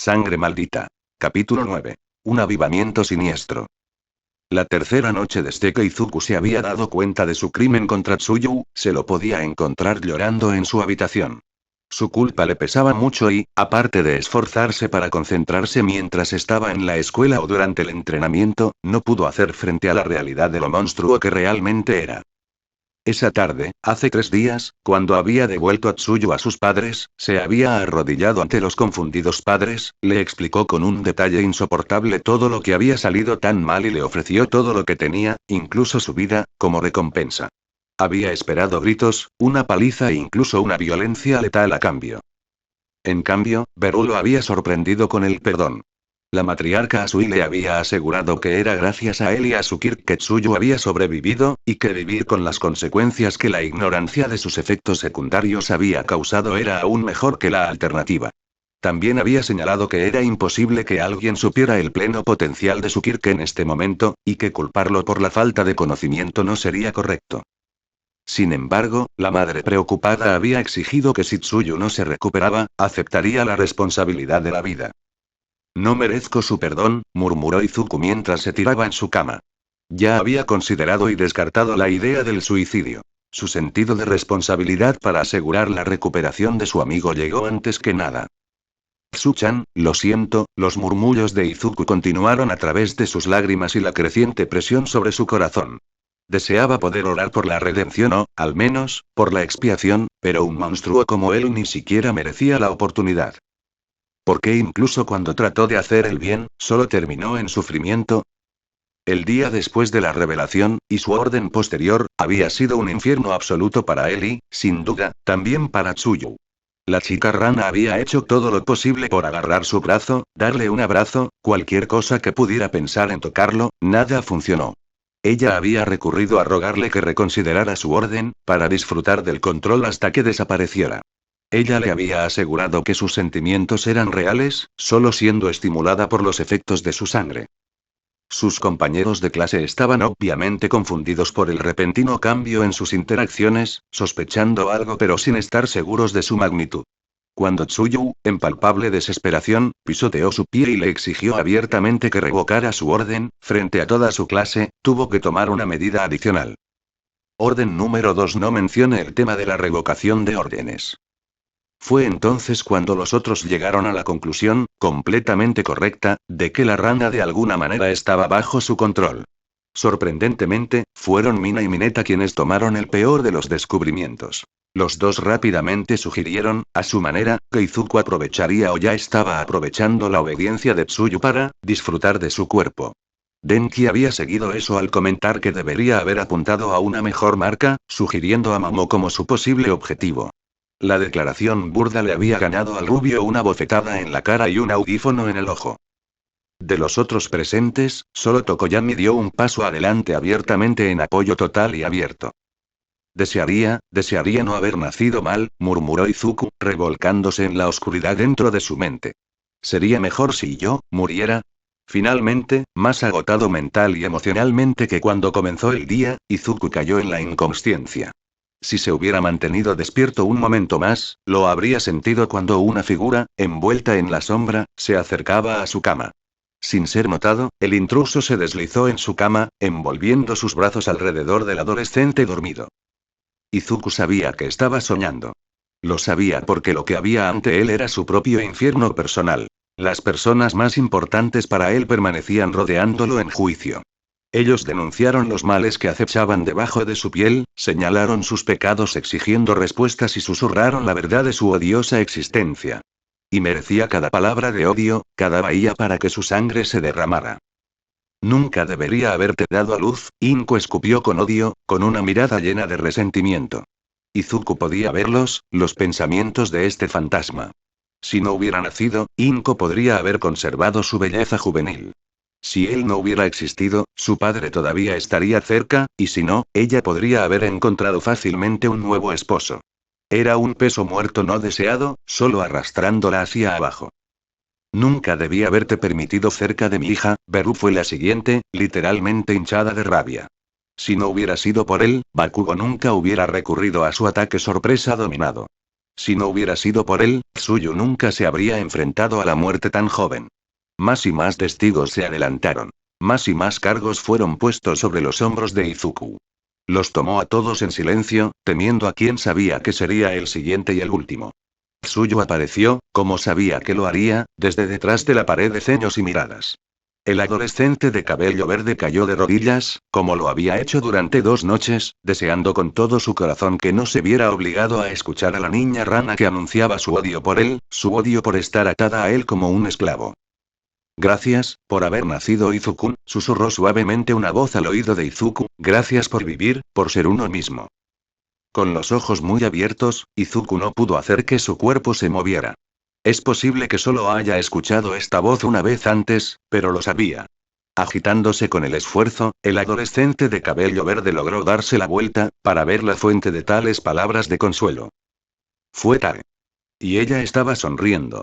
Sangre maldita. Capítulo 9. Un avivamiento siniestro. La tercera noche desde que Izuku se había dado cuenta de su crimen contra Tsuyu, se lo podía encontrar llorando en su habitación. Su culpa le pesaba mucho y, aparte de esforzarse para concentrarse mientras estaba en la escuela o durante el entrenamiento, no pudo hacer frente a la realidad de lo monstruo que realmente era. Esa tarde, hace 3 días, cuando había devuelto a Tsuyu a sus padres, se había arrodillado ante los confundidos padres, le explicó con un detalle insoportable todo lo que había salido tan mal y le ofreció todo lo que tenía, incluso su vida, como recompensa. Había esperado gritos, una paliza e incluso una violencia letal a cambio. En cambio, Beru lo había sorprendido con el perdón. La matriarca Asui le había asegurado que era gracias a él y a su Kirk que Tsuyu había sobrevivido, y que vivir con las consecuencias que la ignorancia de sus efectos secundarios había causado era aún mejor que la alternativa. También había señalado que era imposible que alguien supiera el pleno potencial de su Kirk en este momento, y que culparlo por la falta de conocimiento no sería correcto. Sin embargo, la madre preocupada había exigido que si Tsuyu no se recuperaba, aceptaría la responsabilidad de la vida. No merezco su perdón, murmuró Izuku mientras se tiraba en su cama. Ya había considerado y descartado la idea del suicidio. Su sentido de responsabilidad para asegurar la recuperación de su amigo llegó antes que nada. Tsu-chan, lo siento, los murmullos de Izuku continuaron a través de sus lágrimas y la creciente presión sobre su corazón. Deseaba poder orar por la redención o, al menos, por la expiación, pero un monstruo como él ni siquiera merecía la oportunidad. ¿Por qué incluso cuando trató de hacer el bien, solo terminó en sufrimiento? El día después de la revelación, y su orden posterior, había sido un infierno absoluto para él y, sin duda, también para Tsuyu. La chica rana había hecho todo lo posible por agarrar su brazo, darle un abrazo, cualquier cosa que pudiera pensar en tocarlo, nada funcionó. Ella había recurrido a rogarle que reconsiderara su orden, para disfrutar del control hasta que desapareciera. Ella le había asegurado que sus sentimientos eran reales, solo siendo estimulada por los efectos de su sangre. Sus compañeros de clase estaban obviamente confundidos por el repentino cambio en sus interacciones, sospechando algo pero sin estar seguros de su magnitud. Cuando Tsuyu, en palpable desesperación, pisoteó su pie y le exigió abiertamente que revocara su orden, frente a toda su clase, tuvo que tomar una medida adicional. Orden número 2: no mencione el tema de la revocación de órdenes. Fue entonces cuando los otros llegaron a la conclusión, completamente correcta, de que la rana de alguna manera estaba bajo su control. Sorprendentemente, fueron Mina y Mineta quienes tomaron el peor de los descubrimientos. Los dos rápidamente sugirieron, a su manera, que Izuku aprovecharía o ya estaba aprovechando la obediencia de Tsuyu para disfrutar de su cuerpo. Denki había seguido eso al comentar que debería haber apuntado a una mejor marca, sugiriendo a Momo como su posible objetivo. La declaración burda le había ganado al rubio una bofetada en la cara y un audífono en el ojo. De los otros presentes, solo Tokoyami dio un paso adelante abiertamente en apoyo total y abierto. Desearía no haber nacido mal, murmuró Izuku, revolcándose en la oscuridad dentro de su mente. ¿Sería mejor si yo muriera? Finalmente, más agotado mental y emocionalmente que cuando comenzó el día, Izuku cayó en la inconsciencia. Si se hubiera mantenido despierto un momento más, lo habría sentido cuando una figura, envuelta en la sombra, se acercaba a su cama. Sin ser notado, el intruso se deslizó en su cama, envolviendo sus brazos alrededor del adolescente dormido. Izuku sabía que estaba soñando. Lo sabía porque lo que había ante él era su propio infierno personal. Las personas más importantes para él permanecían rodeándolo en juicio. Ellos denunciaron los males que acechaban debajo de su piel, señalaron sus pecados exigiendo respuestas y susurraron la verdad de su odiosa existencia. Y merecía cada palabra de odio, cada bahía para que su sangre se derramara. Nunca debería haberte dado a luz, Inko escupió con odio, con una mirada llena de resentimiento. Izuku podía verlos, los pensamientos de este fantasma. Si no hubiera nacido, Inko podría haber conservado su belleza juvenil. Si él no hubiera existido, su padre todavía estaría cerca, y si no, ella podría haber encontrado fácilmente un nuevo esposo. Era un peso muerto no deseado, solo arrastrándola hacia abajo. Nunca debí haberte permitido cerca de mi hija, Beru fue la siguiente, literalmente hinchada de rabia. Si no hubiera sido por él, Bakugo nunca hubiera recurrido a su ataque sorpresa dominado. Si no hubiera sido por él, Tsuyu nunca se habría enfrentado a la muerte tan joven. Más y más testigos se adelantaron. Más y más cargos fueron puestos sobre los hombros de Izuku. Los tomó a todos en silencio, temiendo a quien sabía que sería el siguiente y el último. Tsuyu apareció, como sabía que lo haría, desde detrás de la pared de ceños y miradas. El adolescente de cabello verde cayó de rodillas, como lo había hecho durante 2 noches, deseando con todo su corazón que no se viera obligado a escuchar a la niña rana que anunciaba su odio por él, su odio por estar atada a él como un esclavo. Gracias, por haber nacido Izuku, susurró suavemente una voz al oído de Izuku, gracias por vivir, por ser uno mismo. Con los ojos muy abiertos, Izuku no pudo hacer que su cuerpo se moviera. Es posible que solo haya escuchado esta voz una vez antes, pero lo sabía. Agitándose con el esfuerzo, el adolescente de cabello verde logró darse la vuelta, para ver la fuente de tales palabras de consuelo. Fue Tare. Y ella estaba sonriendo.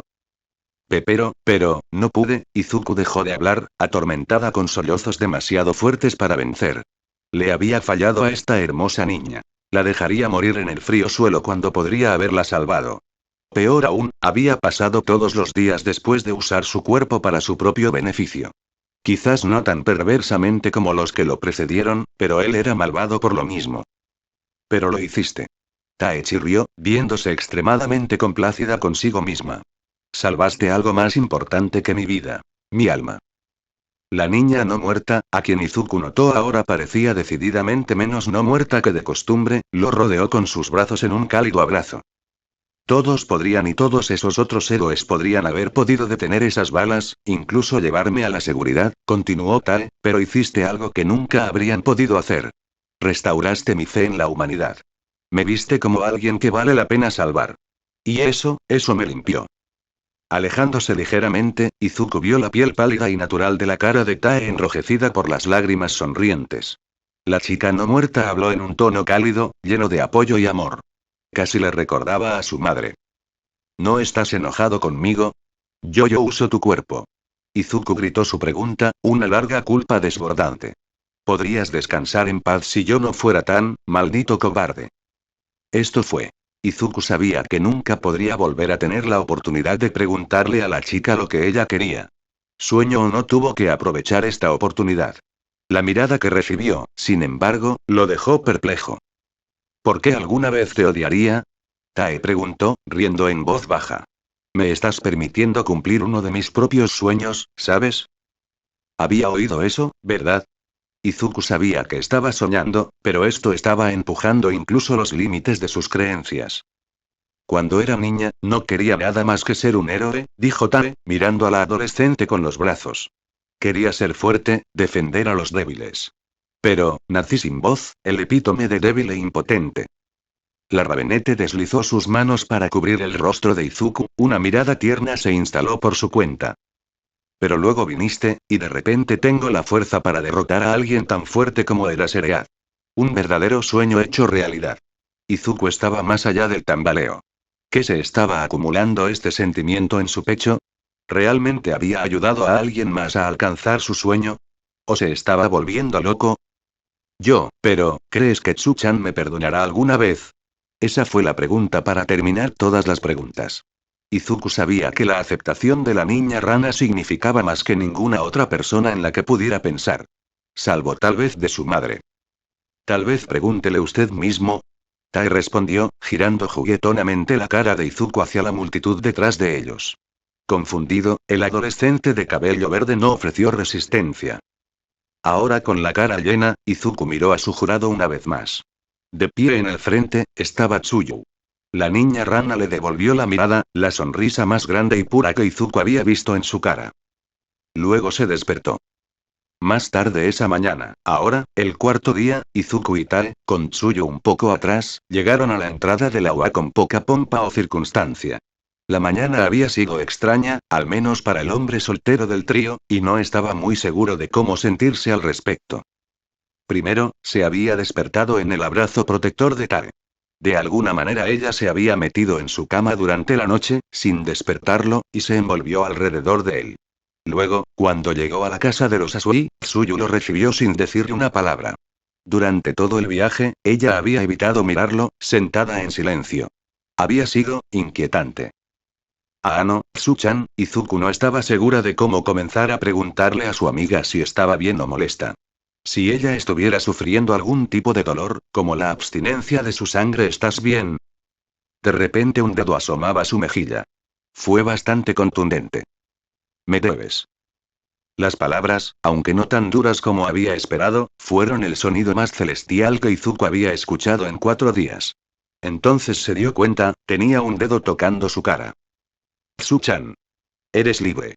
Pero, no pude, Izuku dejó de hablar, atormentada con sollozos demasiado fuertes para vencer. Le había fallado a esta hermosa niña. La dejaría morir en el frío suelo cuando podría haberla salvado. Peor aún, había pasado todos los días después de usar su cuerpo para su propio beneficio. Quizás no tan perversamente como los que lo precedieron, pero él era malvado por lo mismo. Pero lo hiciste. Tae chirrió, viéndose extremadamente complacida consigo misma. Salvaste algo más importante que mi vida. Mi alma. La niña no muerta, a quien Izuku notó ahora parecía decididamente menos no muerta que de costumbre, lo rodeó con sus brazos en un cálido abrazo. Todos podrían y todos esos otros héroes podrían haber podido detener esas balas, incluso llevarme a la seguridad, continuó Tae, pero hiciste algo que nunca habrían podido hacer. Restauraste mi fe en la humanidad. Me viste como alguien que vale la pena salvar. Y eso me limpió. Alejándose ligeramente, Izuku vio la piel pálida y natural de la cara de Tae enrojecida por las lágrimas sonrientes. La chica no muerta habló en un tono cálido, lleno de apoyo y amor. Casi le recordaba a su madre. ¿No estás enojado conmigo? Yo uso tu cuerpo. Izuku gritó su pregunta, una larga culpa desbordante. Podrías descansar en paz si yo no fuera tan, maldito cobarde. Esto fue. Izuku sabía que nunca podría volver a tener la oportunidad de preguntarle a la chica lo que ella quería. Sueño o no tuvo que aprovechar esta oportunidad. La mirada que recibió, sin embargo, lo dejó perplejo. ¿Por qué alguna vez te odiaría? Tae preguntó, riendo en voz baja. Me estás permitiendo cumplir uno de mis propios sueños, ¿sabes? Había oído eso, ¿verdad? Izuku sabía que estaba soñando, pero esto estaba empujando incluso los límites de sus creencias. Cuando era niña, no quería nada más que ser un héroe, dijo Tae, mirando a la adolescente con los brazos. Quería ser fuerte, defender a los débiles. Pero, nací sin voz, el epítome de débil e impotente. La Ravenete deslizó sus manos para cubrir el rostro de Izuku, una mirada tierna se instaló por su cuenta. Pero luego viniste, y de repente tengo la fuerza para derrotar a alguien tan fuerte como era Seread. Un verdadero sueño hecho realidad. Izuku estaba más allá del tambaleo. ¿Qué se estaba acumulando este sentimiento en su pecho? ¿Realmente había ayudado a alguien más a alcanzar su sueño? ¿O se estaba volviendo loco? Pero, ¿crees que Tsu-chan me perdonará alguna vez? Esa fue la pregunta para terminar todas las preguntas. Izuku sabía que la aceptación de la niña rana significaba más que ninguna otra persona en la que pudiera pensar. Salvo tal vez de su madre. Tal vez pregúntele usted mismo. Tae respondió, girando juguetonamente la cara de Izuku hacia la multitud detrás de ellos. Confundido, el adolescente de cabello verde no ofreció resistencia. Ahora con la cara llena, Izuku miró a su jurado una vez más. De pie en el frente, estaba Tsuyu. La niña rana le devolvió la mirada, la sonrisa más grande y pura que Izuku había visto en su cara. Luego se despertó. Más tarde esa mañana, ahora, el cuarto día, Izuku y Tae, con Tsuyu un poco atrás, llegaron a la entrada del agua con poca pompa o circunstancia. La mañana había sido extraña, al menos para el hombre soltero del trío, y no estaba muy seguro de cómo sentirse al respecto. Primero, se había despertado en el abrazo protector de Tae. De alguna manera ella se había metido en su cama durante la noche, sin despertarlo, y se envolvió alrededor de él. Luego, cuando llegó a la casa de los Asui, Tsuyu lo recibió sin decirle una palabra. Durante todo el viaje, ella había evitado mirarlo, sentada en silencio. Había sido inquietante. Ano, Tsuchan, Izuku no estaba segura de cómo comenzar a preguntarle a su amiga si estaba bien o molesta. Si ella estuviera sufriendo algún tipo de dolor, como la abstinencia de su sangre, ¿estás bien? De repente un dedo asomaba a su mejilla. Fue bastante contundente. Me debes. Las palabras, aunque no tan duras como había esperado, fueron el sonido más celestial que Izuku había escuchado en 4 días. Entonces se dio cuenta, tenía un dedo tocando su cara. Tsuchan. Eres libre.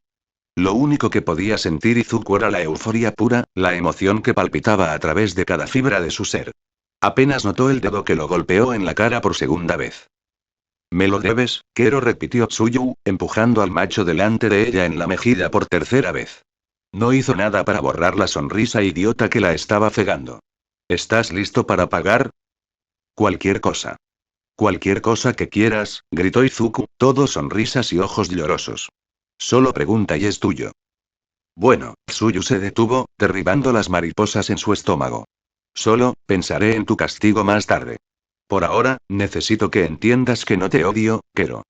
Lo único que podía sentir Izuku era la euforia pura, la emoción que palpitaba a través de cada fibra de su ser. Apenas notó el dedo que lo golpeó en la cara por segunda vez. Me lo debes, Kero, repitió Tsuyu, empujando al macho delante de ella en la mejilla por tercera vez. No hizo nada para borrar la sonrisa idiota que la estaba cegando. ¿Estás listo para pagar? Cualquier cosa. Cualquier cosa que quieras, gritó Izuku, todo sonrisas y ojos llorosos. Solo pregunta y es tuyo. Bueno, Tsuyu se detuvo, derribando las mariposas en su estómago. Solo, pensaré en tu castigo más tarde. Por ahora, necesito que entiendas que no te odio, Kero.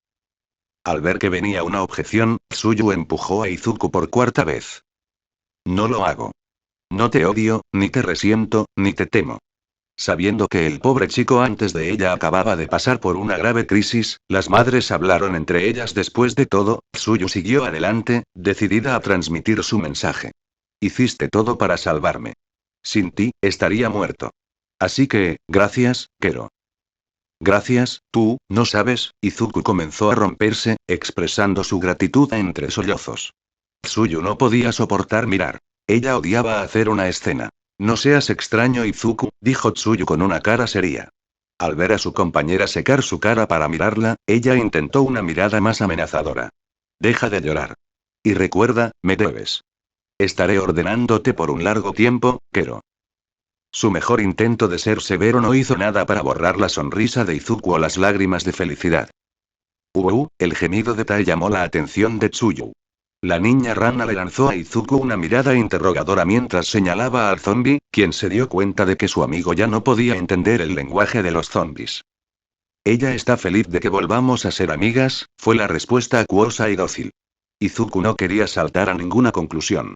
Al ver que venía una objeción, Tsuyu empujó a Izuku por cuarta vez. No lo hago. No te odio, ni te resiento, ni te temo. Sabiendo que el pobre chico antes de ella acababa de pasar por una grave crisis, las madres hablaron entre ellas. Después de todo, Tsuyu siguió adelante, decidida a transmitir su mensaje. Hiciste todo para salvarme. Sin ti, estaría muerto. Así que, gracias, Kero. Gracias, tú, no sabes. Izuku comenzó a romperse, expresando su gratitud entre sollozos. Tsuyu no podía soportar mirar. Ella odiaba hacer una escena. No seas extraño, Izuku, dijo Tsuyu con una cara seria. Al ver a su compañera secar su cara para mirarla, ella intentó una mirada más amenazadora. Deja de llorar. Y recuerda, me debes. Estaré ordenándote por un largo tiempo, Kero. Su mejor intento de ser severo no hizo nada para borrar la sonrisa de Izuku o las lágrimas de felicidad. El gemido de Tai llamó la atención de Tsuyu. La niña rana le lanzó a Izuku una mirada interrogadora mientras señalaba al zombi, quien se dio cuenta de que su amigo ya no podía entender el lenguaje de los zombis. Ella está feliz de que volvamos a ser amigas, fue la respuesta acuosa y dócil. Izuku no quería saltar a ninguna conclusión.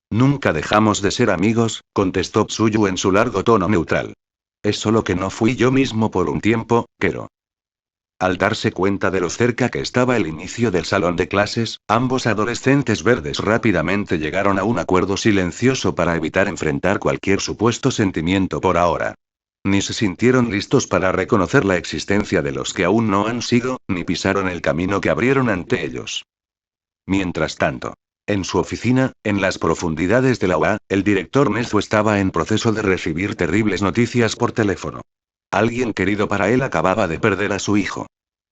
Nunca dejamos de ser amigos, contestó Tsuyu en su largo tono neutral. Es solo que no fui yo mismo por un tiempo, Kero. Al darse cuenta de lo cerca que estaba el inicio del salón de clases, ambos adolescentes verdes rápidamente llegaron a un acuerdo silencioso para evitar enfrentar cualquier supuesto sentimiento por ahora. Ni se sintieron listos para reconocer la existencia de los que aún no han sido, ni pisaron el camino que abrieron ante ellos. Mientras tanto, en su oficina, en las profundidades de la UA, el director Nezu estaba en proceso de recibir terribles noticias por teléfono. Alguien querido para él acababa de perder a su hijo.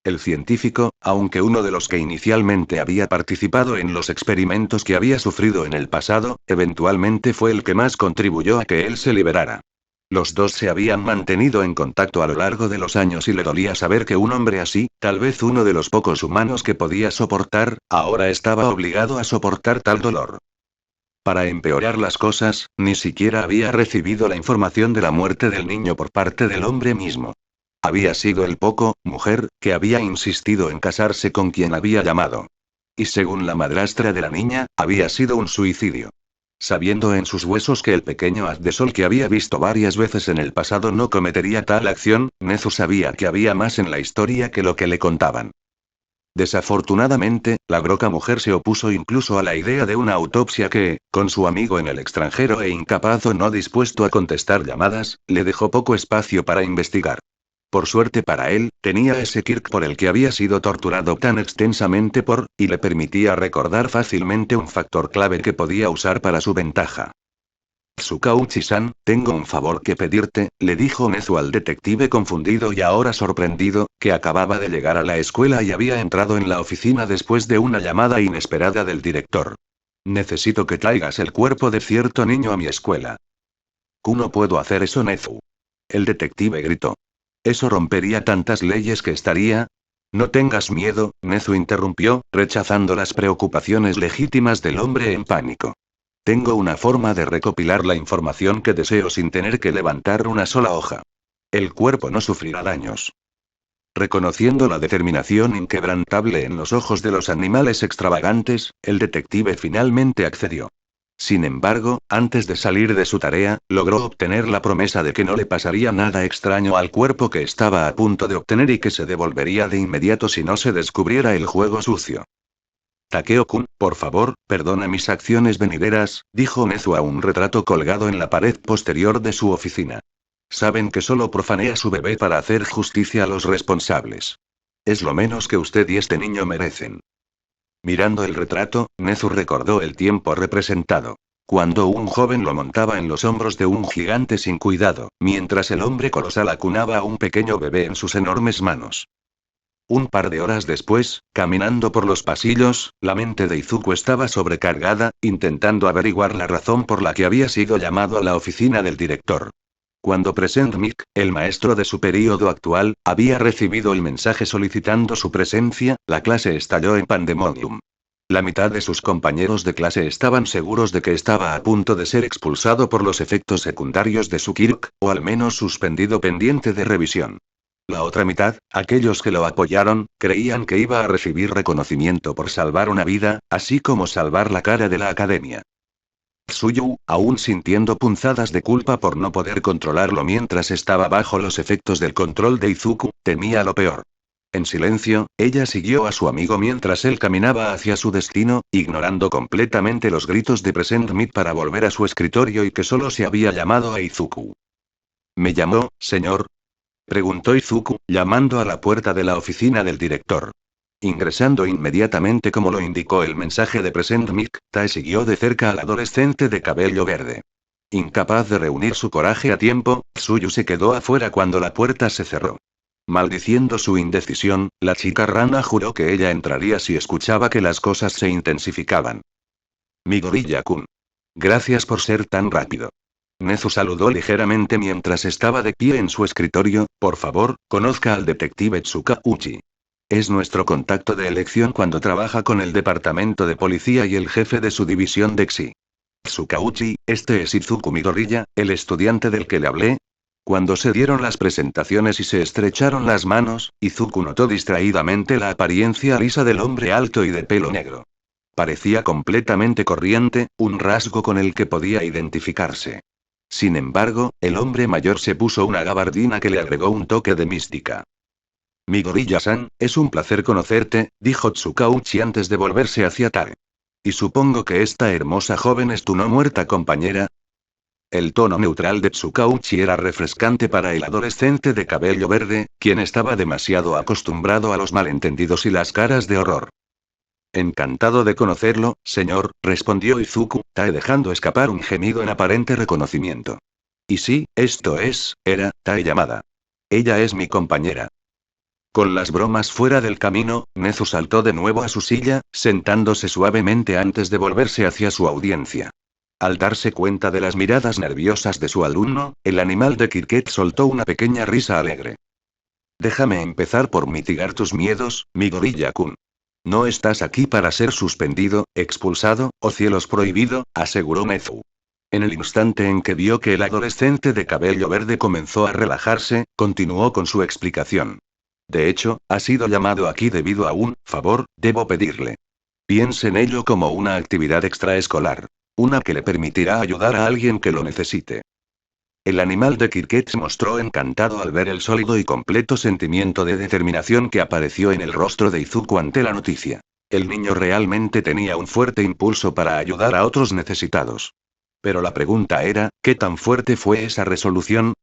El científico, aunque uno de los que inicialmente había participado en los experimentos que había sufrido en el pasado, eventualmente fue el que más contribuyó a que él se liberara. Los dos se habían mantenido en contacto a lo largo de los años y le dolía saber que un hombre así, tal vez uno de los pocos humanos que podía soportar, ahora estaba obligado a soportar tal dolor. Para empeorar las cosas, ni siquiera había recibido la información de la muerte del niño por parte del hombre mismo. Había sido el poco, mujer, que había insistido en casarse con quien había llamado. Y según la madrastra de la niña, había sido un suicidio. Sabiendo en sus huesos que el pequeño haz de sol que había visto varias veces en el pasado no cometería tal acción, Nezu sabía que había más en la historia que lo que le contaban. Desafortunadamente, la broca mujer se opuso incluso a la idea de una autopsia que, con su amigo en el extranjero e incapaz o no dispuesto a contestar llamadas, le dejó poco espacio para investigar. Por suerte para él, tenía ese Kirk por el que había sido torturado tan extensamente y le permitía recordar fácilmente un factor clave que podía usar para su ventaja. Tsukauchi-san, tengo un favor que pedirte, le dijo Nezu al detective confundido y ahora sorprendido, que acababa de llegar a la escuela y había entrado en la oficina después de una llamada inesperada del director. Necesito que traigas el cuerpo de cierto niño a mi escuela. No puedo hacer eso, Nezu. El detective gritó. Eso rompería tantas leyes que estaría... No tengas miedo, Nezu interrumpió, rechazando las preocupaciones legítimas del hombre en pánico. Tengo una forma de recopilar la información que deseo sin tener que levantar una sola hoja. El cuerpo no sufrirá daños. Reconociendo la determinación inquebrantable en los ojos de los animales extravagantes, el detective finalmente accedió. Sin embargo, antes de salir de su tarea, logró obtener la promesa de que no le pasaría nada extraño al cuerpo que estaba a punto de obtener y que se devolvería de inmediato si no se descubriera el juego sucio. Takeo-kun, por favor, perdona mis acciones venideras, dijo Nezu a un retrato colgado en la pared posterior de su oficina. Saben que solo profané a su bebé para hacer justicia a los responsables. Es lo menos que usted y este niño merecen. Mirando el retrato, Nezu recordó el tiempo representado. Cuando un joven lo montaba en los hombros de un gigante sin cuidado, mientras el hombre colosal acunaba a un pequeño bebé en sus enormes manos. Un par de horas después, caminando por los pasillos, la mente de Izuku estaba sobrecargada, intentando averiguar la razón por la que había sido llamado a la oficina del director. Cuando Present Mic, el maestro de su período actual, había recibido el mensaje solicitando su presencia, la clase estalló en pandemonium. La mitad de sus compañeros de clase estaban seguros de que estaba a punto de ser expulsado por los efectos secundarios de su Kirk, o al menos suspendido pendiente de revisión. La otra mitad, aquellos que lo apoyaron, creían que iba a recibir reconocimiento por salvar una vida, así como salvar la cara de la academia. Tsuyu, aún sintiendo punzadas de culpa por no poder controlarlo mientras estaba bajo los efectos del control de Izuku, temía lo peor. En silencio, ella siguió a su amigo mientras él caminaba hacia su destino, ignorando completamente los gritos de Present Mic para volver a su escritorio y que solo se había llamado a Izuku. ¿Me llamó, señor? Preguntó Izuku, llamando a la puerta de la oficina del director. Ingresando inmediatamente como lo indicó el mensaje de Present Mic, Tae siguió de cerca al adolescente de cabello verde. Incapaz de reunir su coraje a tiempo, Tsuyu se quedó afuera cuando la puerta se cerró. Maldiciendo su indecisión, la chica rana juró que ella entraría si escuchaba que las cosas se intensificaban. Midoriya-kun. Gracias por ser tan rápido. Nezu saludó ligeramente mientras estaba de pie en su escritorio. Por favor, conozca al detective Tsukauchi. Es nuestro contacto de elección cuando trabaja con el departamento de policía y el jefe de su división de XI. Tsukauchi, este es Izuku Midoriya, el estudiante del que le hablé. Cuando se dieron las presentaciones y se estrecharon las manos, Izuku notó distraídamente la apariencia lisa del hombre alto y de pelo negro. Parecía completamente corriente, un rasgo con el que podía identificarse. Sin embargo, el hombre mayor se puso una gabardina que le agregó un toque de mística. Midoriya-san, es un placer conocerte, dijo Tsukauchi antes de volverse hacia Tae. Y supongo que esta hermosa joven es tu no muerta compañera. El tono neutral de Tsukauchi era refrescante para el adolescente de cabello verde, quien estaba demasiado acostumbrado a los malentendidos y las caras de horror. Encantado de conocerlo, señor, respondió Izuku, Tae dejando escapar un gemido en aparente reconocimiento. Y sí, era Tae Yamada. Ella es mi compañera. Con las bromas fuera del camino, Nezu saltó de nuevo a su silla, sentándose suavemente antes de volverse hacia su audiencia. Al darse cuenta de las miradas nerviosas de su alumno, el animal de Kirket soltó una pequeña risa alegre. Déjame empezar por mitigar tus miedos, Midoriya-kun. No estás aquí para ser suspendido, expulsado, o cielos prohibido, aseguró Nezu. En el instante en que vio que el adolescente de cabello verde comenzó a relajarse, continuó con su explicación. De hecho, ha sido llamado aquí debido a un favor, debo pedirle. Piense en ello como una actividad extraescolar. Una que le permitirá ayudar a alguien que lo necesite. El animal de Kirket se mostró encantado al ver el sólido y completo sentimiento de determinación que apareció en el rostro de Izuku ante la noticia. El niño realmente tenía un fuerte impulso para ayudar a otros necesitados. Pero la pregunta era, ¿qué tan fuerte fue esa resolución?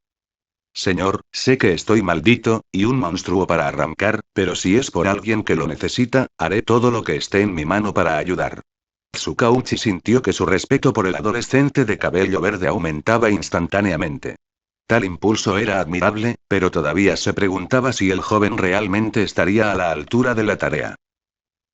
Señor, sé que estoy maldito, y un monstruo para arrancar, pero si es por alguien que lo necesita, haré todo lo que esté en mi mano para ayudar. Tsukauchi sintió que su respeto por el adolescente de cabello verde aumentaba instantáneamente. Tal impulso era admirable, pero todavía se preguntaba si el joven realmente estaría a la altura de la tarea.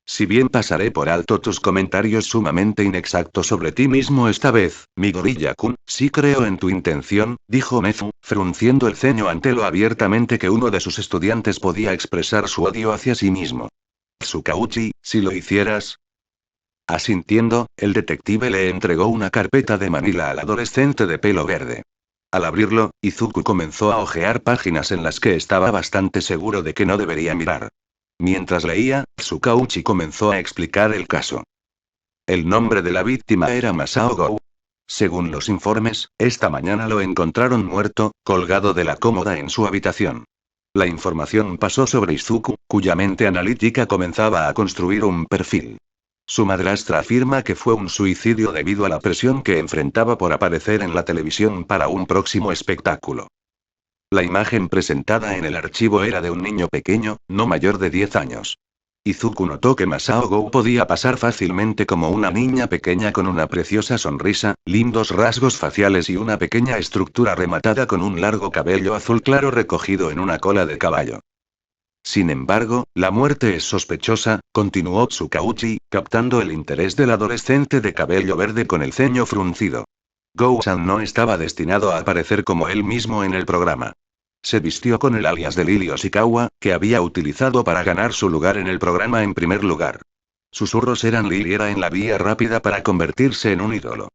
Si bien pasaré por alto tus comentarios sumamente inexactos sobre ti mismo esta vez, Midoriya-kun, sí creo en tu intención, dijo Nezu, frunciendo el ceño ante lo abiertamente que uno de sus estudiantes podía expresar su odio hacia sí mismo. Tsukauchi, si lo hicieras. Asintiendo, el detective le entregó una carpeta de manila al adolescente de pelo verde. Al abrirlo, Izuku comenzó a hojear páginas en las que estaba bastante seguro de que no debería mirar. Mientras leía, Tsukauchi comenzó a explicar el caso. El nombre de la víctima era Masao Gou. Según los informes, esta mañana lo encontraron muerto, colgado de la cómoda en su habitación. La información pasó sobre Izuku, cuya mente analítica comenzaba a construir un perfil. Su madrastra afirma que fue un suicidio debido a la presión que enfrentaba por aparecer en la televisión para un próximo espectáculo. La imagen presentada en el archivo era de un niño pequeño, no mayor de 10 años. Izuku notó que Masao Gou podía pasar fácilmente como una niña pequeña con una preciosa sonrisa, lindos rasgos faciales y una pequeña estructura rematada con un largo cabello azul claro recogido en una cola de caballo. Sin embargo, la muerte es sospechosa, continuó Tsukauchi, captando el interés del adolescente de cabello verde con el ceño fruncido. Gou-san no estaba destinado a aparecer como él mismo en el programa. Se vistió con el alias de Lily Oshikawa, que había utilizado para ganar su lugar en el programa en primer lugar. Susurros eran Lily era en la vía rápida para convertirse en un ídolo.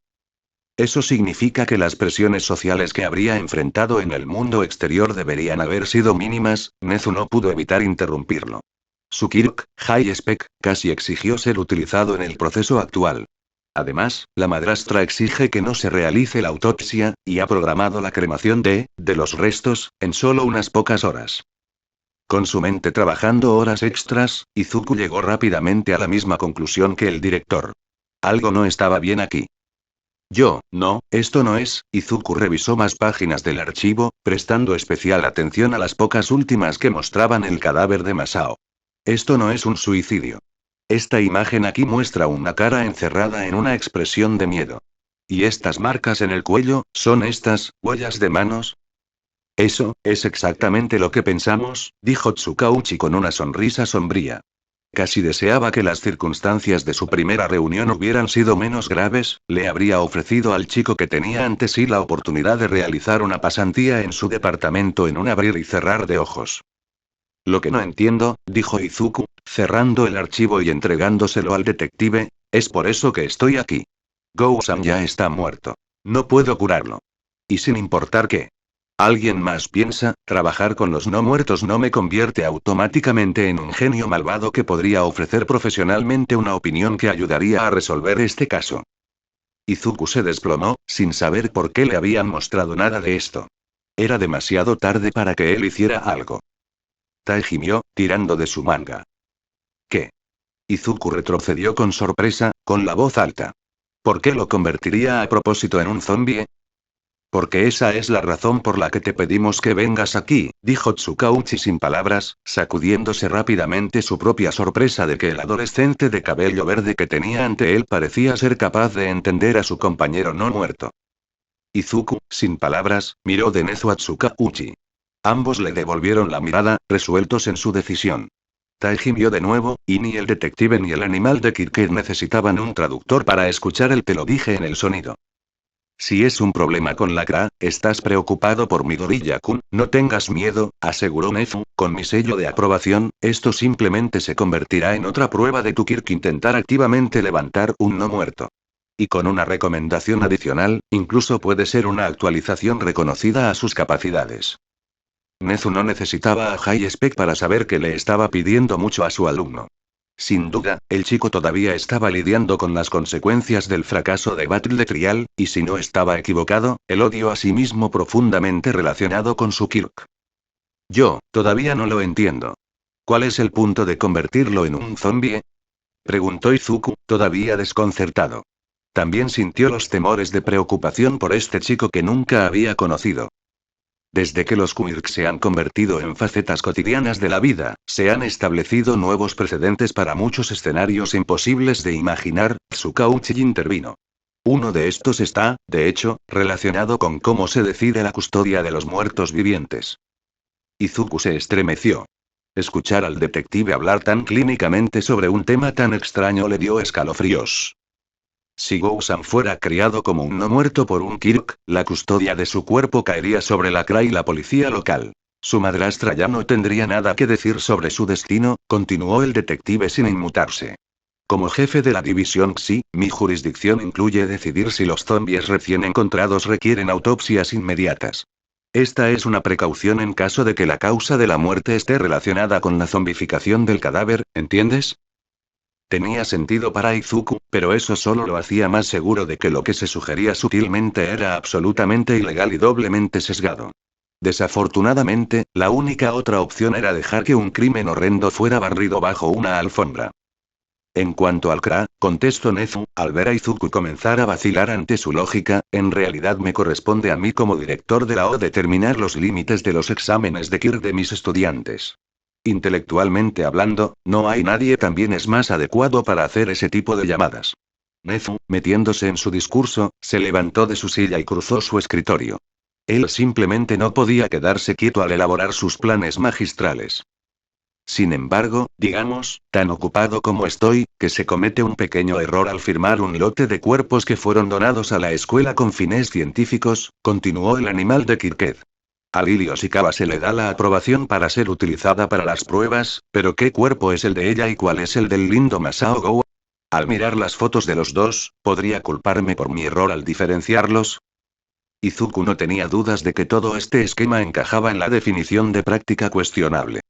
Eso significa que las presiones sociales que habría enfrentado en el mundo exterior deberían haber sido mínimas. Nezu no pudo evitar interrumpirlo. Su Kirk, High Spec, casi exigió ser utilizado en el proceso actual. Además, la madrastra exige que no se realice la autopsia, y ha programado la cremación de los restos, en solo unas pocas horas. Con su mente trabajando horas extras, Izuku llegó rápidamente a la misma conclusión que el director. Algo no estaba bien aquí. No, esto no es. Izuku revisó más páginas del archivo, prestando especial atención a las pocas últimas que mostraban el cadáver de Masao. Esto no es un suicidio. Esta imagen aquí muestra una cara encerrada en una expresión de miedo. ¿Y estas marcas en el cuello, son estas, huellas de manos? Eso, es exactamente lo que pensamos, dijo Tsukauchi con una sonrisa sombría. Casi deseaba que las circunstancias de su primera reunión hubieran sido menos graves, le habría ofrecido al chico que tenía ante sí la oportunidad de realizar una pasantía en su departamento en un abrir y cerrar de ojos. Lo que no entiendo, dijo Izuku, cerrando el archivo y entregándoselo al detective, es por eso que estoy aquí. Gou-san ya está muerto. No puedo curarlo. Y sin importar qué. Alguien más piensa, trabajar con los no muertos no me convierte automáticamente en un genio malvado que podría ofrecer profesionalmente una opinión que ayudaría a resolver este caso. Izuku se desplomó, sin saber por qué le habían mostrado nada de esto. Era demasiado tarde para que él hiciera algo. Tai gimió, tirando de su manga. ¿Qué? Izuku retrocedió con sorpresa, con la voz alta. ¿Por qué lo convertiría a propósito en un zombie? Porque esa es la razón por la que te pedimos que vengas aquí, dijo Tsukauchi sin palabras, sacudiéndose rápidamente su propia sorpresa de que el adolescente de cabello verde que tenía ante él parecía ser capaz de entender a su compañero no muerto. Izuku, sin palabras, miró de nezo a Tsukauchi. Ambos le devolvieron la mirada, resueltos en su decisión. Tai gimió de nuevo, y ni el detective ni el animal de Kirker necesitaban un traductor para escuchar el te lo dije en el sonido. Si es un problema con la Kra, estás preocupado por Midoriya-kun, no tengas miedo, aseguró Nezu, con mi sello de aprobación, esto simplemente se convertirá en otra prueba de tu Kirk intentar activamente levantar un no muerto. Y con una recomendación adicional, incluso puede ser una actualización reconocida a sus capacidades. Nezu no necesitaba a High Spec para saber que le estaba pidiendo mucho a su alumno. Sin duda, el chico todavía estaba lidiando con las consecuencias del fracaso de Battle Trial, y si no estaba equivocado, el odio a sí mismo profundamente relacionado con su Kirk. Todavía no lo entiendo. ¿Cuál es el punto de convertirlo en un zombie? Preguntó Izuku, todavía desconcertado. También sintió los temores de preocupación por este chico que nunca había conocido. Desde que los quirks se han convertido en facetas cotidianas de la vida, se han establecido nuevos precedentes para muchos escenarios imposibles de imaginar, Tsukauchi intervino. Uno de estos está, de hecho, relacionado con cómo se decide la custodia de los muertos vivientes. Izuku se estremeció. Escuchar al detective hablar tan clínicamente sobre un tema tan extraño le dio escalofríos. Si Gou-san fuera criado como un no muerto por un Kirk, la custodia de su cuerpo caería sobre la Kra y la policía local. Su madrastra ya no tendría nada que decir sobre su destino, continuó el detective sin inmutarse. Como jefe de la división Xi, mi jurisdicción incluye decidir si los zombies recién encontrados requieren autopsias inmediatas. Esta es una precaución en caso de que la causa de la muerte esté relacionada con la zombificación del cadáver, ¿entiendes? Tenía sentido para Izuku, pero eso solo lo hacía más seguro de que lo que se sugería sutilmente era absolutamente ilegal y doblemente sesgado. Desafortunadamente, la única otra opción era dejar que un crimen horrendo fuera barrido bajo una alfombra. En cuanto al Kra, contestó Nezu, al ver a Izuku comenzar a vacilar ante su lógica, en realidad me corresponde a mí como director de la O determinar los límites de los exámenes de Kirk de mis estudiantes. Intelectualmente hablando, no hay nadie también es más adecuado para hacer ese tipo de llamadas. Nezu, metiéndose en su discurso, se levantó de su silla y cruzó su escritorio. Él simplemente no podía quedarse quieto al elaborar sus planes magistrales. Sin embargo, digamos, tan ocupado como estoy, que se comete un pequeño error al firmar un lote de cuerpos que fueron donados a la escuela con fines científicos, continuó el animal de Kirked. A Lily Oshikawa se le da la aprobación para ser utilizada para las pruebas, pero ¿qué cuerpo es el de ella y cuál es el del lindo Masao Go? Al mirar las fotos de los dos, ¿podría culparme por mi error al diferenciarlos? Izuku no tenía dudas de que todo este esquema encajaba en la definición de práctica cuestionable.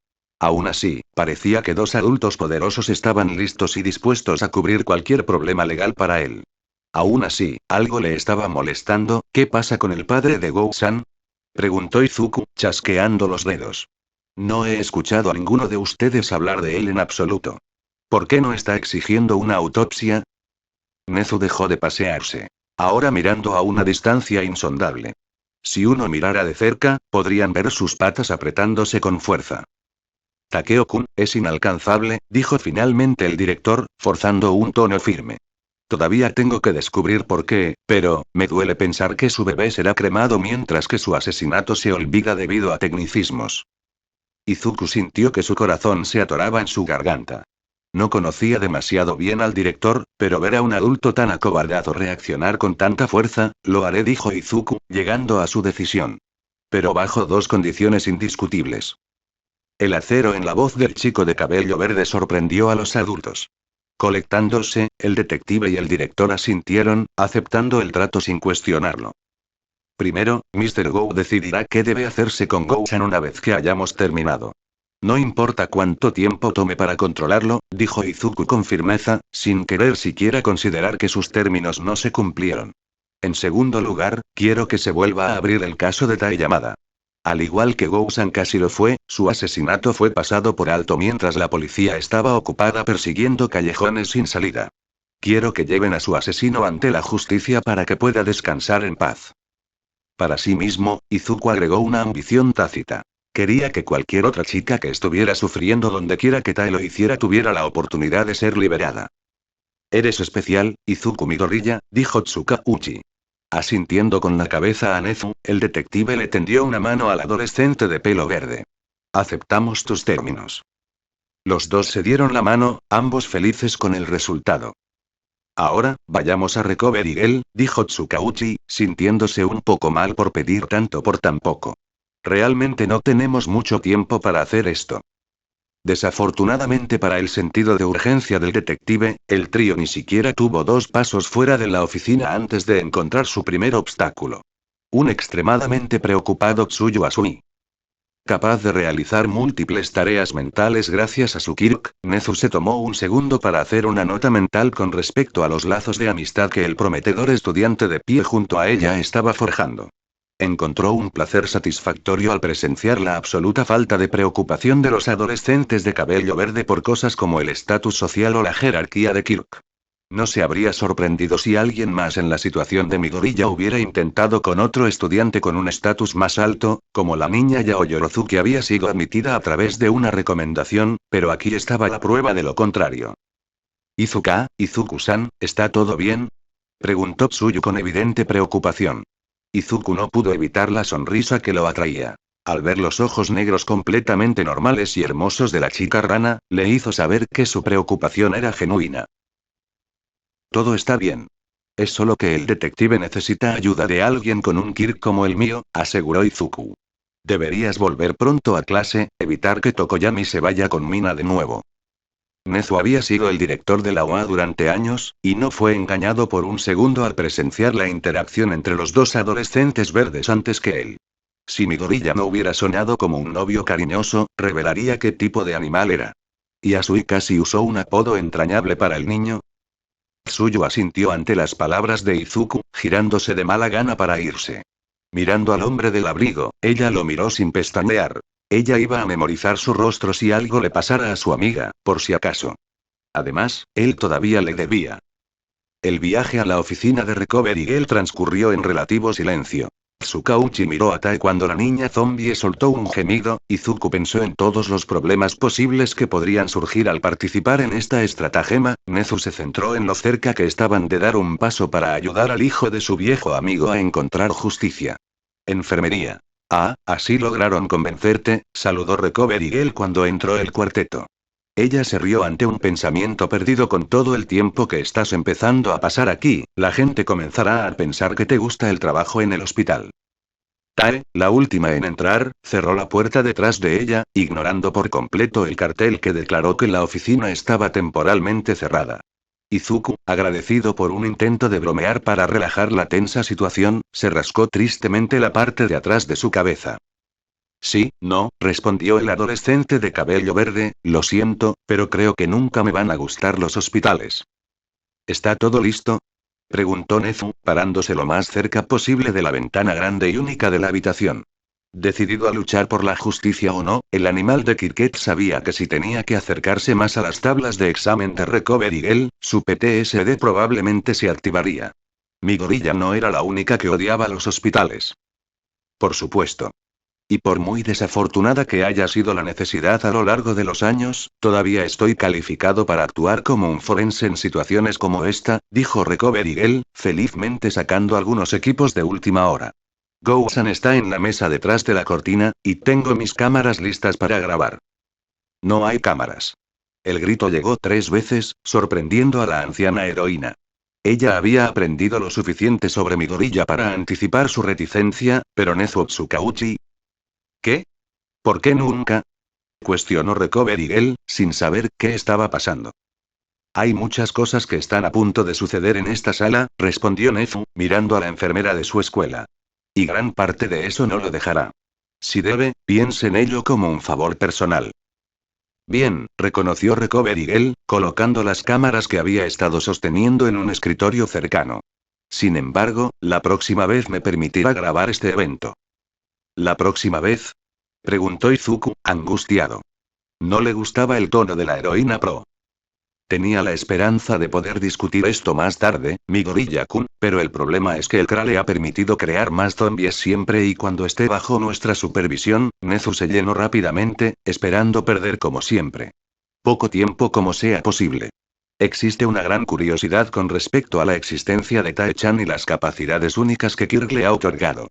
Aún así, parecía que dos adultos poderosos estaban listos y dispuestos a cubrir cualquier problema legal para él. Aún así, algo le estaba molestando. ¿Qué pasa con el padre de Go-san? Preguntó Izuku, chasqueando los dedos. No he escuchado a ninguno de ustedes hablar de él en absoluto. ¿Por qué no está exigiendo una autopsia? Nezu dejó de pasearse. Ahora mirando a una distancia insondable. Si uno mirara de cerca, podrían ver sus patas apretándose con fuerza. Takeo-kun, es inalcanzable, dijo finalmente el director, forzando un tono firme. Todavía tengo que descubrir por qué, pero, me duele pensar que su bebé será cremado mientras que su asesinato se olvida debido a tecnicismos. Izuku sintió que su corazón se atoraba en su garganta. No conocía demasiado bien al director, pero ver a un adulto tan acobardado reaccionar con tanta fuerza, lo haré, dijo Izuku, llegando a su decisión. Pero bajo dos condiciones indiscutibles. El acero en la voz del chico de cabello verde sorprendió a los adultos. Colectándose, el detective y el director asintieron, aceptando el trato sin cuestionarlo. Primero, Mr. Go decidirá qué debe hacerse con Go-san una vez que hayamos terminado. No importa cuánto tiempo tome para controlarlo, dijo Izuku con firmeza, sin querer siquiera considerar que sus términos no se cumplieron. En segundo lugar, quiero que se vuelva a abrir el caso de Tai Yamada. Al igual que Go-san casi lo fue, su asesinato fue pasado por alto mientras la policía estaba ocupada persiguiendo callejones sin salida. Quiero que lleven a su asesino ante la justicia para que pueda descansar en paz. Para sí mismo, Izuku agregó una ambición tácita. Quería que cualquier otra chica que estuviera sufriendo donde quiera que Tai lo hiciera tuviera la oportunidad de ser liberada. Eres especial, Izuku Midoriya, dijo Tsukauchi. Asintiendo con la cabeza a Nezu, el detective le tendió una mano al adolescente de pelo verde. Aceptamos tus términos. Los dos se dieron la mano, ambos felices con el resultado. Ahora, vayamos a Recover Eagle, dijo Tsukauchi, sintiéndose un poco mal por pedir tanto por tan poco. Realmente no tenemos mucho tiempo para hacer esto. Desafortunadamente para el sentido de urgencia del detective, el trío ni siquiera tuvo 2 pasos fuera de la oficina antes de encontrar su primer obstáculo. Un extremadamente preocupado Tsuyu Asui. Capaz de realizar múltiples tareas mentales gracias a su Kirk, Nezu se tomó un segundo para hacer una nota mental con respecto a los lazos de amistad que el prometedor estudiante de pie junto a ella estaba forjando. Encontró un placer satisfactorio al presenciar la absoluta falta de preocupación de los adolescentes de cabello verde por cosas como el estatus social o la jerarquía de Kirk. No se habría sorprendido si alguien más en la situación de Midoriya hubiera intentado con otro estudiante con un estatus más alto, como la niña Yao Yorozu que había sido admitida a través de una recomendación, pero aquí estaba la prueba de lo contrario. Izuku-san, ¿está todo bien? Preguntó Tsuyu con evidente preocupación. Izuku no pudo evitar la sonrisa que lo atraía. Al ver los ojos negros completamente normales y hermosos de la chica rana, le hizo saber que su preocupación era genuina. Todo está bien. Es solo que el detective necesita ayuda de alguien con un Kirk como el mío, aseguró Izuku. Deberías volver pronto a clase, evitar que Tokoyami se vaya con Mina de nuevo. Nezu había sido el director de la UA durante años, y no fue engañado por un segundo al presenciar la interacción entre los dos adolescentes verdes antes que él. Si Midoriya no hubiera soñado como un novio cariñoso, revelaría qué tipo de animal era. ¿Y Asui casi usó un apodo entrañable para el niño? Tsuyu asintió ante las palabras de Izuku, girándose de mala gana para irse. Mirando al hombre del abrigo, ella lo miró sin pestañear. Ella iba a memorizar su rostro si algo le pasara a su amiga, por si acaso. Además, él todavía le debía. El viaje a la oficina de Recovery Girl transcurrió en relativo silencio. Tsukauchi miró a Tai cuando la niña zombie soltó un gemido, y Izuku pensó en todos los problemas posibles que podrían surgir al participar en esta estratagema. Nezu se centró en lo cerca que estaban de dar un paso para ayudar al hijo de su viejo amigo a encontrar justicia. Enfermería. Ah, así lograron convencerte, saludó Recovery Girl cuando entró el cuarteto. Ella se rió ante un pensamiento perdido. Con todo el tiempo que estás empezando a pasar aquí, la gente comenzará a pensar que te gusta el trabajo en el hospital. Tae, la última en entrar, cerró la puerta detrás de ella, ignorando por completo el cartel que declaró que la oficina estaba temporalmente cerrada. Izuku, agradecido por un intento de bromear para relajar la tensa situación, se rascó tristemente la parte de atrás de su cabeza. Sí, no, respondió el adolescente de cabello verde, lo siento, pero creo que nunca me van a gustar los hospitales. ¿Está todo listo? Preguntó Nezu, parándose lo más cerca posible de la ventana grande y única de la habitación. Decidido a luchar por la justicia o no, el animal de Kirket sabía que si tenía que acercarse más a las tablas de examen de Recovery Girl, su PTSD probablemente se activaría. Midoriya no era la única que odiaba los hospitales. Por supuesto. Y por muy desafortunada que haya sido la necesidad a lo largo de los años, todavía estoy calificado para actuar como un forense en situaciones como esta, dijo Recovery Girl, felizmente sacando algunos equipos de última hora. Go-san está en la mesa detrás de la cortina, y tengo mis cámaras listas para grabar. No hay cámaras. El grito llegó 3 veces, sorprendiendo a la anciana heroína. Ella había aprendido lo suficiente sobre Midoriya para anticipar su reticencia, pero Nezu Tsukauchi. ¿Qué? ¿Por qué nunca? Cuestionó Recovery Girl, sin saber qué estaba pasando. Hay muchas cosas que están a punto de suceder en esta sala, respondió Nezu, mirando a la enfermera de su escuela. Y gran parte de eso no lo dejará. Si debe, piense en ello como un favor personal. Bien, reconoció Recovery Girl, colocando las cámaras que había estado sosteniendo en un escritorio cercano. Sin embargo, la próxima vez me permitirá grabar este evento. ¿La próxima vez? Preguntó Izuku, angustiado. No le gustaba el tono de la heroína pro. Tenía la esperanza de poder discutir esto más tarde, Midoriya-kun, pero el problema es que el CRA le ha permitido crear más zombies siempre y cuando esté bajo nuestra supervisión. Nezu se llenó rápidamente, esperando perder como siempre. Poco tiempo como sea posible. Existe una gran curiosidad con respecto a la existencia de Tae-chan y las capacidades únicas que Kirk le ha otorgado.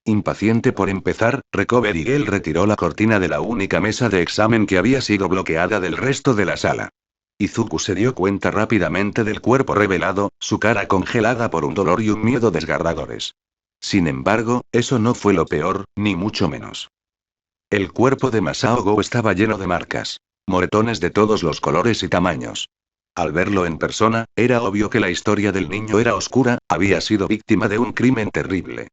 Impaciente por empezar, Recovery Girl retiró la cortina de la única mesa de examen que había sido bloqueada del resto de la sala. Izuku se dio cuenta rápidamente del cuerpo revelado, su cara congelada por un dolor y un miedo desgarradores. Sin embargo, eso no fue lo peor, ni mucho menos. El cuerpo de Masao Go estaba lleno de marcas. Moretones de todos los colores y tamaños. Al verlo en persona, era obvio que la historia del niño era oscura, había sido víctima de un crimen terrible.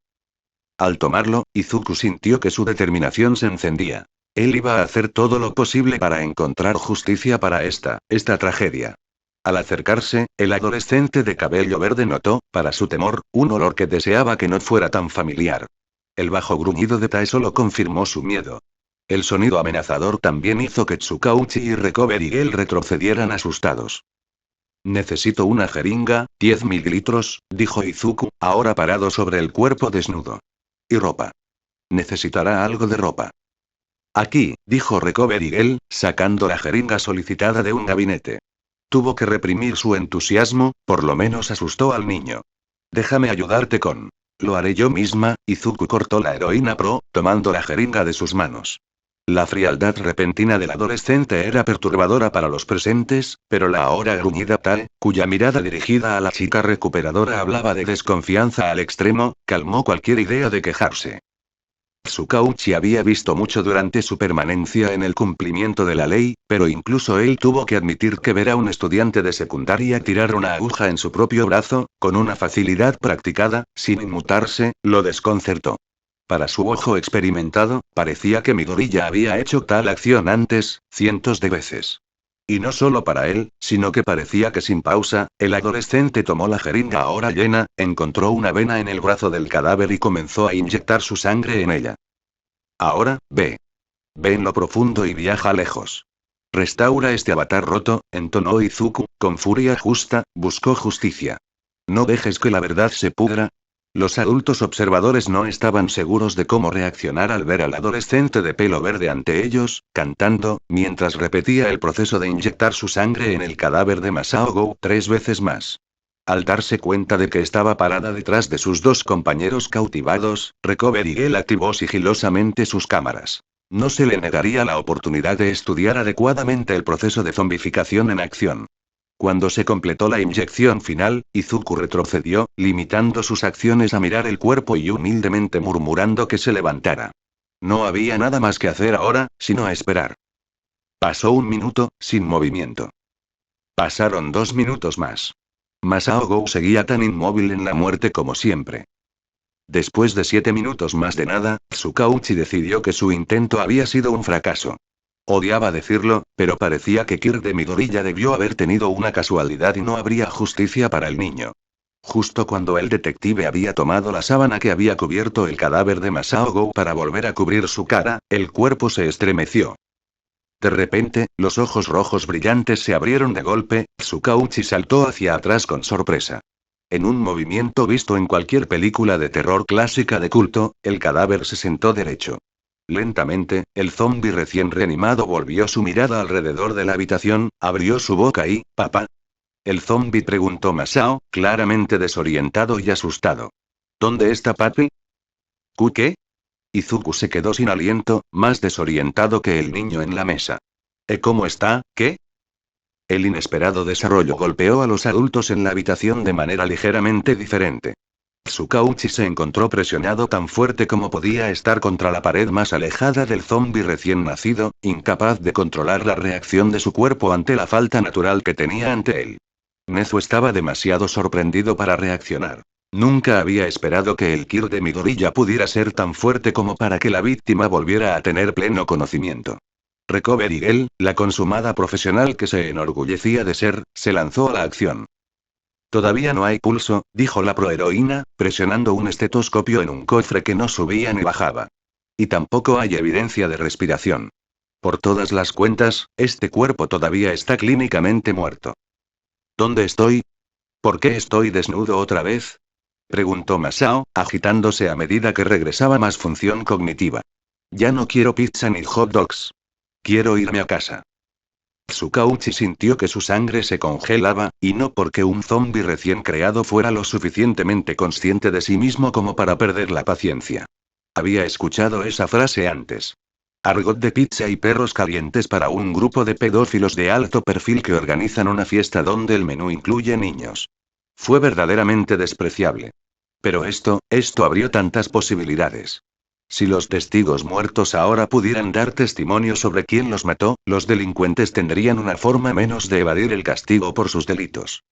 Al tomarlo, Izuku sintió que su determinación se encendía. Él iba a hacer todo lo posible para encontrar justicia para esta tragedia. Al acercarse, el adolescente de cabello verde notó, para su temor, un olor que deseaba que no fuera tan familiar. El bajo gruñido de Tae solo confirmó su miedo. El sonido amenazador también hizo que Tsukauchi y Recovery Girl retrocedieran asustados. Necesito una jeringa, 10 mililitros, dijo Izuku, ahora parado sobre el cuerpo desnudo. Y ropa. Necesitará algo de ropa. Aquí, dijo Recovery Girl, sacando la jeringa solicitada de un gabinete. Tuvo que reprimir su entusiasmo, por lo menos asustó al niño. Déjame ayudarte con. Lo haré yo misma. Izuku cortó la heroína pro, tomando la jeringa de sus manos. La frialdad repentina del adolescente era perturbadora para los presentes, pero la ahora gruñida Tae, cuya mirada dirigida a la chica recuperadora hablaba de desconfianza al extremo, calmó cualquier idea de quejarse. Tsukauchi había visto mucho durante su permanencia en el cumplimiento de la ley, pero incluso él tuvo que admitir que ver a un estudiante de secundaria tirar una aguja en su propio brazo, con una facilidad practicada, sin inmutarse, lo desconcertó. Para su ojo experimentado, parecía que Midori ya había hecho tal acción antes, cientos de veces. Y no solo para él, sino que parecía que sin pausa, el adolescente tomó la jeringa ahora llena, encontró una vena en el brazo del cadáver y comenzó a inyectar su sangre en ella. Ahora, ve. Ve en lo profundo y viaja lejos. Restaura este avatar roto, entonó Izuku, con furia justa, buscó justicia. No dejes que la verdad se pudra. Los adultos observadores no estaban seguros de cómo reaccionar al ver al adolescente de pelo verde ante ellos, cantando, mientras repetía el proceso de inyectar su sangre en el cadáver de Masao Go 3 veces más. Al darse cuenta de que estaba parada detrás de sus dos compañeros cautivados, Recover Eagle activó sigilosamente sus cámaras. No se le negaría la oportunidad de estudiar adecuadamente el proceso de zombificación en acción. Cuando se completó la inyección final, Izuku retrocedió, limitando sus acciones a mirar el cuerpo y humildemente murmurando que se levantara. No había nada más que hacer ahora, sino esperar. Pasó 1 minuto, sin movimiento. Pasaron 2 minutos más. Masao Go seguía tan inmóvil en la muerte como siempre. Después de 7 minutos más de nada, Tsukauchi decidió que su intento había sido un fracaso. Odiaba decirlo, pero parecía que Kir de Midori ya debió haber tenido una casualidad y no habría justicia para el niño. Justo cuando el detective había tomado la sábana que había cubierto el cadáver de Masao Go para volver a cubrir su cara, el cuerpo se estremeció. De repente, los ojos rojos brillantes se abrieron de golpe, Tsukauchi saltó hacia atrás con sorpresa. En un movimiento visto en cualquier película de terror clásica de culto, el cadáver se sentó derecho. Lentamente, el zombi recién reanimado volvió su mirada alrededor de la habitación, abrió su boca y, «¿Papá?» El zombi preguntó Masao, claramente desorientado y asustado. «¿Dónde está papi?» ¿Qué? Izuku se quedó sin aliento, más desorientado que el niño en la mesa. ¿Cómo está, qué? El inesperado desarrollo golpeó a los adultos en la habitación de manera ligeramente diferente. Tsukauchi se encontró presionado tan fuerte como podía estar contra la pared más alejada del zombi recién nacido, incapaz de controlar la reacción de su cuerpo ante la falta natural que tenía ante él. Nezu estaba demasiado sorprendido para reaccionar. Nunca había esperado que el Kir de Midori ya pudiera ser tan fuerte como para que la víctima volviera a tener pleno conocimiento. Recover Eagle, la consumada profesional que se enorgullecía de ser, se lanzó a la acción. Todavía no hay pulso, dijo la proheroína, presionando un estetoscopio en un cofre que no subía ni bajaba. Y tampoco hay evidencia de respiración. Por todas las cuentas, este cuerpo todavía está clínicamente muerto. ¿Dónde estoy? ¿Por qué estoy desnudo otra vez? Preguntó Masao, agitándose a medida que regresaba más función cognitiva. Ya no quiero pizza ni hot dogs. Quiero irme a casa. Tsukauchi sintió que su sangre se congelaba, y no porque un zombi recién creado fuera lo suficientemente consciente de sí mismo como para perder la paciencia. Había escuchado esa frase antes. Argot de pizza y perros calientes para un grupo de pedófilos de alto perfil que organizan una fiesta donde el menú incluye niños. Fue verdaderamente despreciable. Pero esto abrió tantas posibilidades. Si los testigos muertos ahora pudieran dar testimonio sobre quién los mató, los delincuentes tendrían una forma menos de evadir el castigo por sus delitos.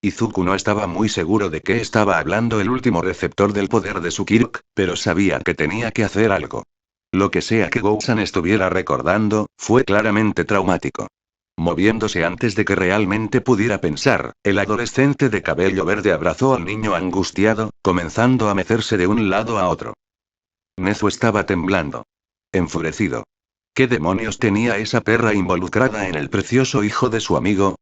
Izuku no estaba muy seguro de qué estaba hablando el último receptor del poder de Tsukirk, pero sabía que tenía que hacer algo. Lo que sea que Gousan estuviera recordando, fue claramente traumático. Moviéndose antes de que realmente pudiera pensar, el adolescente de cabello verde abrazó al niño angustiado, comenzando a mecerse de un lado a otro. Nezu estaba temblando. Enfurecido. ¿Qué demonios tenía esa perra involucrada en el precioso hijo de su amigo?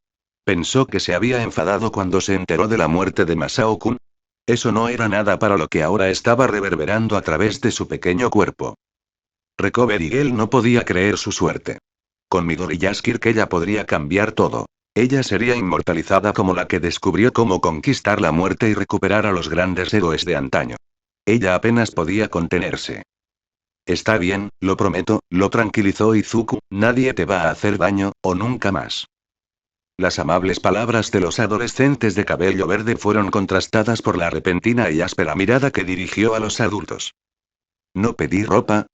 Pensó que se había enfadado cuando se enteró de la muerte de Masao-kun. Eso no era nada para lo que ahora estaba reverberando a través de su pequeño cuerpo. Recover Eagle no podía creer su suerte. Con Midori Yashkir que ella podría cambiar todo. Ella sería inmortalizada como la que descubrió cómo conquistar la muerte y recuperar a los grandes héroes de antaño. Ella apenas podía contenerse. Está bien, lo prometo, lo tranquilizó Izuku, nadie te va a hacer daño, o nunca más. Las amables palabras de los adolescentes de cabello verde fueron contrastadas por la repentina y áspera mirada que dirigió a los adultos. ¿No pedí ropa?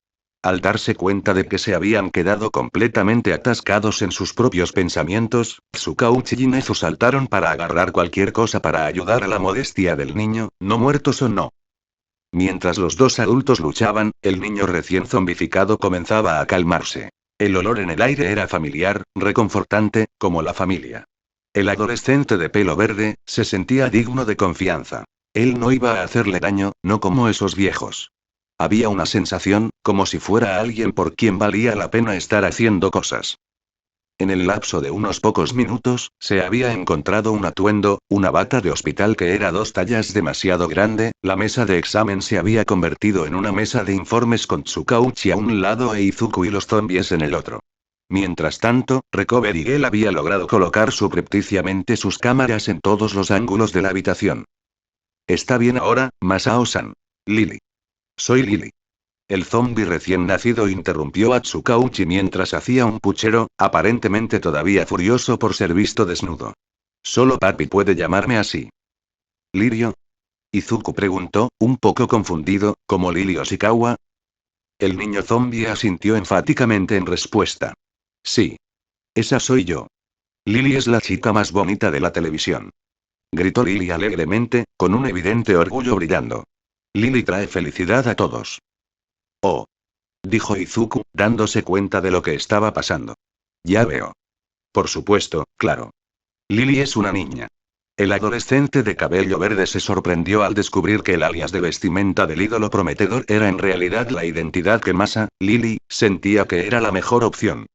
Al darse cuenta de que se habían quedado completamente atascados en sus propios pensamientos, Tsukauchi y Nezu saltaron para agarrar cualquier cosa para ayudar a la modestia del niño, no muertos o no. Mientras los dos adultos luchaban, el niño recién zombificado comenzaba a calmarse. El olor en el aire era familiar, reconfortante, como la familia. El adolescente de pelo verde, se sentía digno de confianza. Él no iba a hacerle daño, no como esos viejos. Había una sensación, como si fuera alguien por quien valía la pena estar haciendo cosas. En el lapso de unos pocos minutos, se había encontrado un atuendo, una bata de hospital que era 2 tallas demasiado grande, la mesa de examen se había convertido en una mesa de informes con Tsukauchi a un lado e Izuku y los zombies en el otro. Mientras tanto, Recover y Gel había logrado colocar subrepticiamente sus cámaras en todos los ángulos de la habitación. ¿Está bien ahora, Masao-san? Lily. Soy Lily. El zombi recién nacido interrumpió a Tsukauchi mientras hacía un puchero, aparentemente todavía furioso por ser visto desnudo. Solo papi puede llamarme así. ¿Lirio? Izuku preguntó, un poco confundido, ¿como Lily Oshikawa? El niño zombi asintió enfáticamente en respuesta. Sí. Esa soy yo. Lily es la chica más bonita de la televisión. Gritó Lily alegremente, con un evidente orgullo brillando. Lily trae felicidad a todos. Oh. Dijo Izuku, dándose cuenta de lo que estaba pasando. Ya veo. Por supuesto, claro. Lily es una niña. El adolescente de cabello verde se sorprendió al descubrir que el alias de vestimenta del ídolo prometedor era en realidad la identidad que Masa, Lily, sentía que era la mejor opción.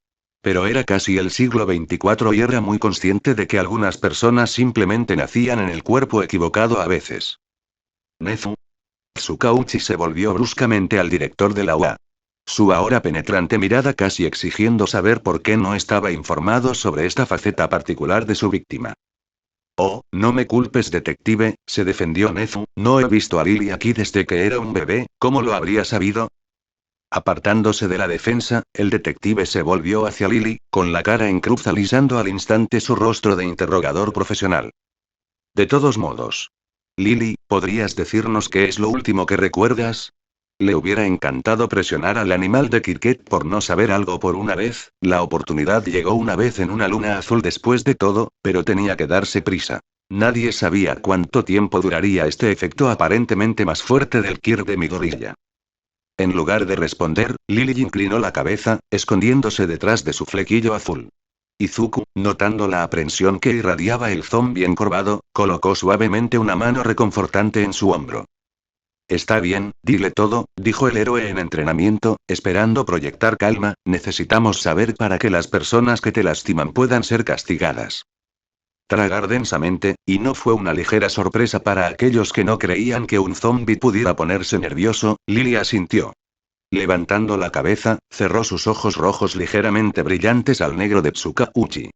Pero era casi el siglo XXIV y era muy consciente de que algunas personas simplemente nacían en el cuerpo equivocado a veces. Nezu. Tsukauchi se volvió bruscamente al director de la UA. Su ahora penetrante mirada casi exigiendo saber por qué no estaba informado sobre esta faceta particular de su víctima. Oh, no me culpes, detective, se defendió Nezu, no he visto a Lily aquí desde que era un bebé, ¿cómo lo habría sabido? Apartándose de la defensa, el detective se volvió hacia Lily, con la cara en cruz alisando al instante su rostro de interrogador profesional. De todos modos. Lily, ¿podrías decirnos qué es lo último que recuerdas? Le hubiera encantado presionar al animal de Kirket por no saber algo por una vez, la oportunidad llegó una vez en una luna azul después de todo, pero tenía que darse prisa. Nadie sabía cuánto tiempo duraría este efecto aparentemente más fuerte del Kirk de Midoriya. En lugar de responder, Lily inclinó la cabeza, escondiéndose detrás de su flequillo azul. Izuku, notando la aprensión que irradiaba el zombi encorvado, colocó suavemente una mano reconfortante en su hombro. Está bien, dile todo, dijo el héroe en entrenamiento, esperando proyectar calma, necesitamos saber para que las personas que te lastiman puedan ser castigadas. Tragar densamente, y no fue una ligera sorpresa para aquellos que no creían que un zombi pudiera ponerse nervioso, Lily asintió. Levantando la cabeza, cerró sus ojos rojos ligeramente brillantes al negro de Tsukauchi.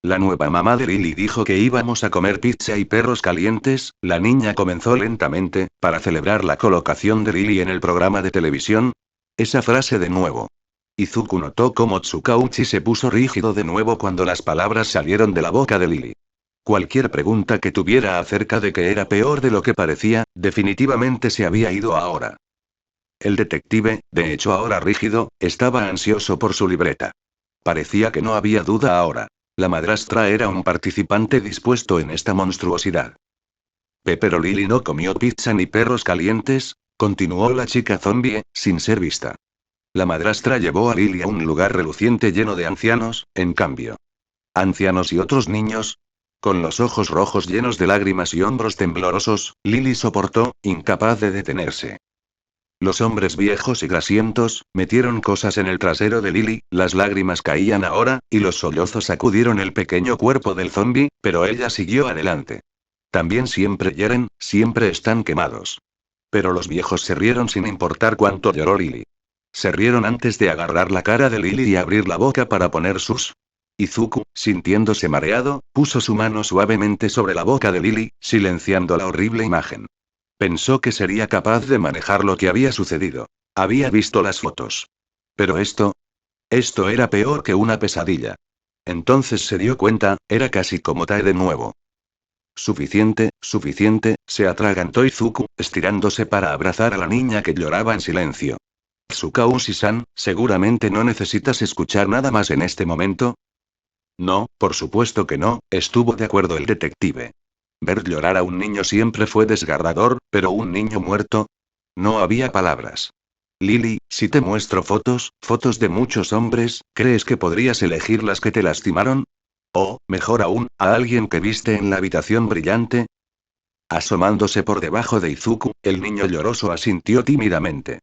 La nueva mamá de Lily dijo que íbamos a comer pizza y perros calientes, la niña comenzó lentamente, para celebrar la colocación de Lily en el programa de televisión. Esa frase de nuevo. Izuku notó cómo Tsukauchi se puso rígido de nuevo cuando las palabras salieron de la boca de Lily. Cualquier pregunta que tuviera acerca de que era peor de lo que parecía, definitivamente se había ido ahora. El detective, de hecho ahora rígido, estaba ansioso por su libreta. Parecía que no había duda ahora. La madrastra era un participante dispuesto en esta monstruosidad. Pero Lily no comió pizza ni perros calientes, continuó la chica zombie, sin ser vista. La madrastra llevó a Lily a un lugar reluciente lleno de ancianos, en cambio. Ancianos y otros niños. Con los ojos rojos llenos de lágrimas y hombros temblorosos, Lily soportó, incapaz de detenerse. Los hombres viejos y grasientos, metieron cosas en el trasero de Lily, las lágrimas caían ahora, y los sollozos sacudieron el pequeño cuerpo del zombi, pero ella siguió adelante. También siempre hieren, siempre están quemados. Pero los viejos se rieron sin importar cuánto lloró Lily. Se rieron antes de agarrar la cara de Lily y abrir la boca para poner sus. Izuku, sintiéndose mareado, puso su mano suavemente sobre la boca de Lily, silenciando la horrible imagen. Pensó que sería capaz de manejar lo que había sucedido. Había visto las fotos. Pero esto era peor que una pesadilla. Entonces se dio cuenta, era casi como Tae de nuevo. Suficiente, suficiente, se atragantó Izuku, estirándose para abrazar a la niña que lloraba en silencio. Tsukaushi-san, ¿seguramente no necesitas escuchar nada más en este momento? No, por supuesto que no, estuvo de acuerdo el detective. Ver llorar a un niño siempre fue desgarrador, pero un niño muerto. No había palabras. Lily, si te muestro fotos, fotos de muchos hombres, ¿crees que podrías elegir las que te lastimaron? O, mejor aún, a alguien que viste en la habitación brillante. Asomándose por debajo de Izuku, el niño lloroso asintió tímidamente.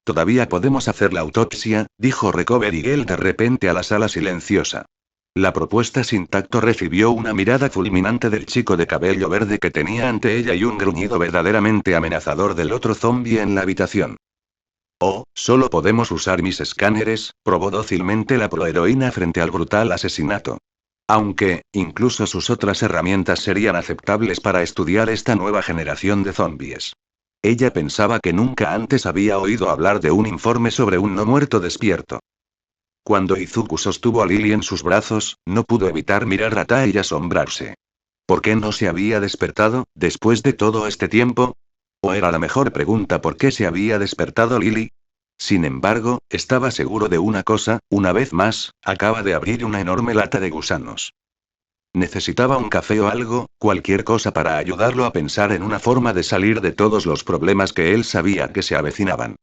Todavía podemos hacer la autopsia, dijo Recovery Girl de repente a la sala silenciosa. La propuesta sin tacto recibió una mirada fulminante del chico de cabello verde que tenía ante ella y un gruñido verdaderamente amenazador del otro zombie en la habitación. Oh, solo podemos usar mis escáneres, probó dócilmente la proheroína frente al brutal asesinato. Aunque, incluso sus otras herramientas serían aceptables para estudiar esta nueva generación de zombies. Ella pensaba que nunca antes había oído hablar de un informe sobre un no muerto despierto. Cuando Izuku sostuvo a Lily en sus brazos, no pudo evitar mirar a Tai y asombrarse. ¿Por qué no se había despertado, después de todo este tiempo? ¿O era la mejor pregunta por qué se había despertado Lily? Sin embargo, estaba seguro de una cosa, una vez más, acaba de abrir una enorme lata de gusanos. Necesitaba un café o algo, cualquier cosa para ayudarlo a pensar en una forma de salir de todos los problemas que él sabía que se avecinaban.